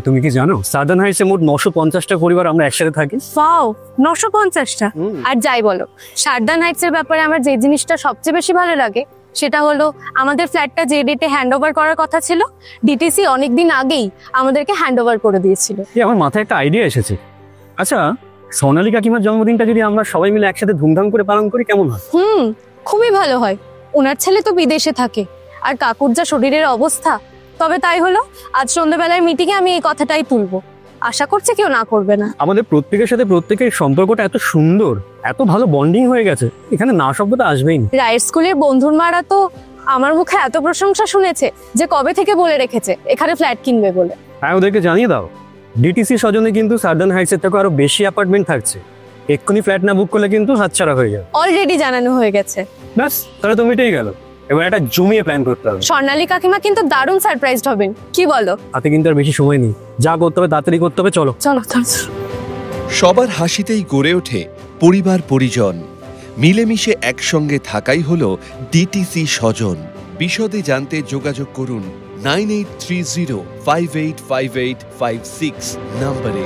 তুমি কি জানো সাদার্ন হাইটসে মোট 950টা পরিবার আমরা একসাথে থাকি। ওয়াও, 950টা। আর যাই বলো, সাদার্ন হাইটস এর ব্যাপারে আমার যে জিনিসটা সবচেয়ে বেশি ভালো লাগে সেটা হলো আমাদের ফ্ল্যাটটা যে ডেটে হ্যান্ডওভার করার কথা ছিল, ডিটিসি অনেকদিন আগেই আমাদেরকে হ্যান্ডওভার করে দিয়েছিল। আমার মাথায় একটা আইডিয়া এসেছে। আচ্ছা, সোনালী কাকিমার জন্মদিনটা যদি আমরা সবাই মিলে একসাথে ধুমধাম করে পালন করি কেমন হয়? খুবই ভালো হয়। ওনার ছেলে তো বিদেশে থাকে, আর কাকুর যা শরীরের অবস্থা। তবে তাই হলো, আজ সন্ধ্যাবেলার মিটিংয়ে আমি এই কথাটাই তুলবো। আশা করছি কেউ না করবে না। আমাদের প্রত্যেকের সাথে প্রত্যেকের সম্পর্কটা এত সুন্দর, এত ভালো বন্ডিং হয়ে গেছে, এখানে না শব্দটা আসবেই না। রায়ের স্কুলের বন্ধুর মারা তো আমার মুখে এত প্রশংসা শুনেছে যে কবে থেকে বলে রেখেছে এখানে ফ্ল্যাট কিনবে বলে। হ্যাঁ, ওদেরকে জানিয়ে দাও ডিটিসি সজনে কিন্তু সাদার্ন হাইটসের থেকে আরো বেশি অ্যাপার্টমেন্ট থাকছে। এক্ষুনি ফ্ল্যাট না বুক করলে কিন্তু হাতছাড়া হয়ে যাবে। অলরেডি জানানো হয়ে গেছে। ব্যাস, তাহলে তো মিটেই গেল। এবার একটা জমিয়ে প্ল্যান করতে হবে। স্বর্ণালী কাকিমা কিন্তু দারুণ সারপ্রাইজড হবেন, কি বলো? হাতে কিন্তু আর বেশি সময় নেই, যা করতে হবে তাড়াতাড়ি করতে হবে। চলো চলো। সবার হাসিতেই গড়ে ওঠে পরিবার পরিজন। মিলেমিশে একসঙ্গে থাকাই হলো ডিটিসি স্বজন। বিশদে জানতে যোগাযোগ করুন 9830585856 নম্বরে।